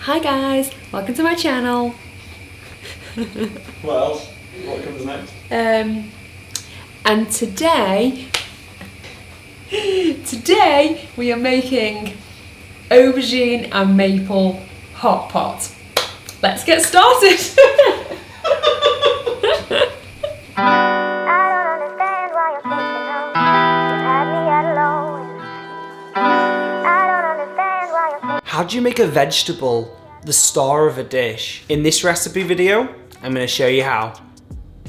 Hi guys, welcome to my channel. What else? What comes next? And today we are making aubergine and maple hot pot. Let's get started. How do you make a vegetable the star of a dish? In this recipe video, I'm going to show you how.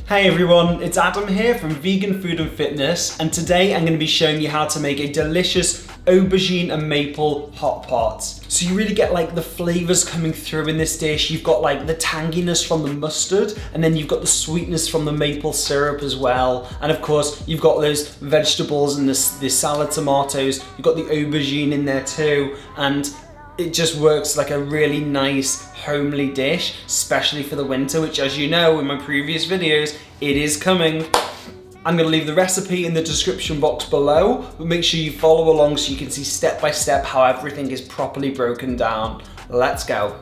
Hey everyone, it's Adam here from Vegan Food and Fitness, and today I'm going to be showing you how to make a delicious aubergine and maple hot pot. So you really get like the flavors coming through in this dish. You've got like the tanginess from the mustard, and then you've got the sweetness from the maple syrup as well. And of course, you've got those vegetables and the salad tomatoes. You've got the aubergine in there too, and it just works like a really nice homely dish, especially for the winter, which, as you know in my previous videos, it is coming. I'm gonna leave the recipe in the description box below, but make sure you follow along so you can see step by step how everything is properly broken down. Let's go.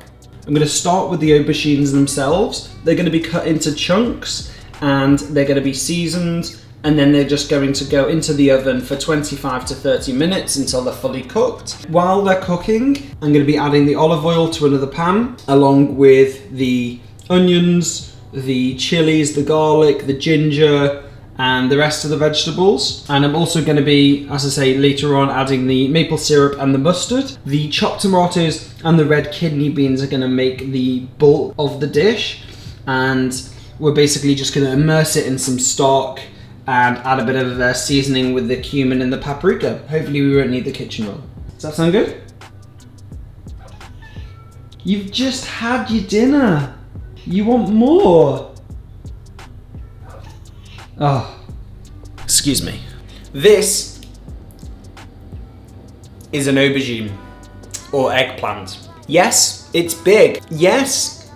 I'm gonna start with the aubergines themselves. They're gonna be cut into chunks and they're gonna be seasoned, and then they're just going to go into the oven for 25 to 30 minutes until they're fully cooked. While they're cooking, I'm going to be adding the olive oil to another pan, along with the onions, the chilies, the garlic, the ginger, and the rest of the vegetables. And I'm also going to be, as I say, later on adding the maple syrup and the mustard. The chopped tomatoes and the red kidney beans are going to make the bulk of the dish. And we're basically just going to immerse it in some stock and add a bit of seasoning with the cumin and the paprika. Hopefully we won't need the kitchen roll. Does that sound good? You've just had your dinner. You want more? Oh, excuse me. This is an aubergine or eggplant. Yes, it's big. Yes,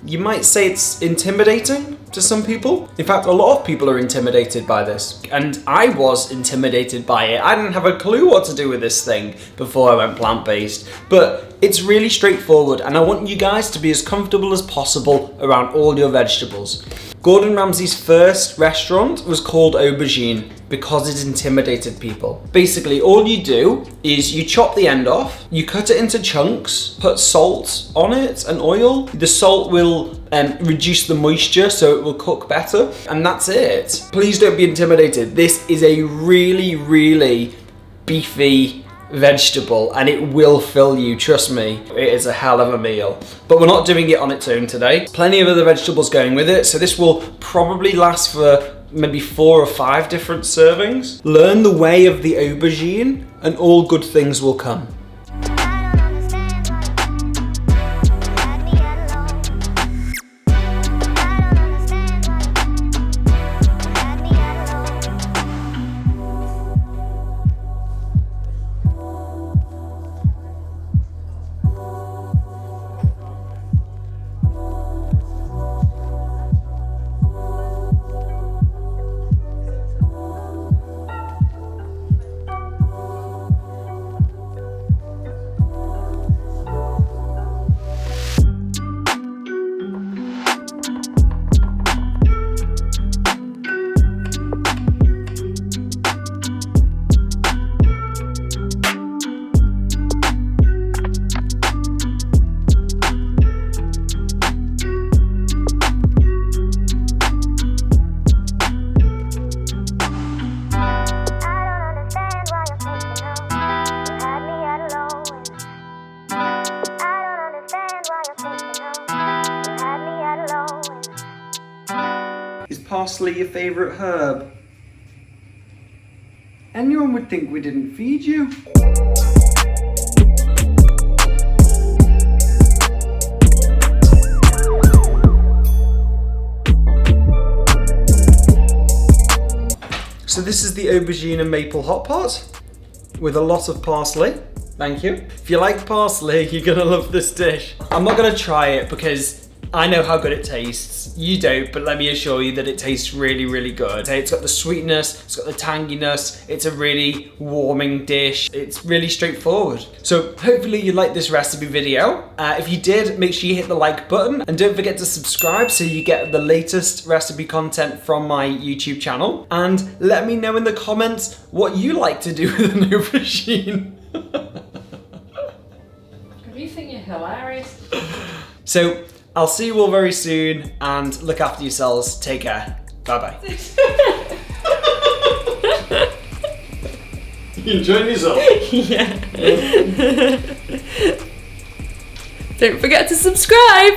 you might say it's intimidating to some people. In fact, a lot of people are intimidated by this, and I was intimidated by it. I didn't have a clue what to do with this thing before I went plant-based, but it's really straightforward, and I want you guys to be as comfortable as possible around all your vegetables. Gordon Ramsay's first restaurant was called Aubergine because it intimidated people. Basically, all you do is you chop the end off, you cut it into chunks, put salt on it and oil. The salt will reduce the moisture so it will cook better, and that's it. Please don't be intimidated. This is a really, really beefy vegetable, and it will fill you, trust me. It is a hell of a meal, but we're not doing it on its own today. Plenty of other vegetables going with it, so this will probably last for maybe 4 or 5 different servings. Learn the way of the aubergine and all good things will come. Is parsley your favourite herb? Anyone would think we didn't feed you. So this is the aubergine and maple hot pot with a lot of parsley. Thank you. If you like parsley, you're gonna love this dish. I'm not gonna try it because I know how good it tastes. You don't, but let me assure you that it tastes really, really good. It's got the sweetness, it's got the tanginess, it's a really warming dish. It's really straightforward. So hopefully you liked this recipe video. If you did, make sure you hit the like button and don't forget to subscribe so you get the latest recipe content from my YouTube channel. And let me know in the comments what you like to do with an aubergine. You think you're hilarious. So I'll see you all very soon and look after yourselves. Take care. Bye bye. You enjoying yourself? Yeah. Don't forget to subscribe.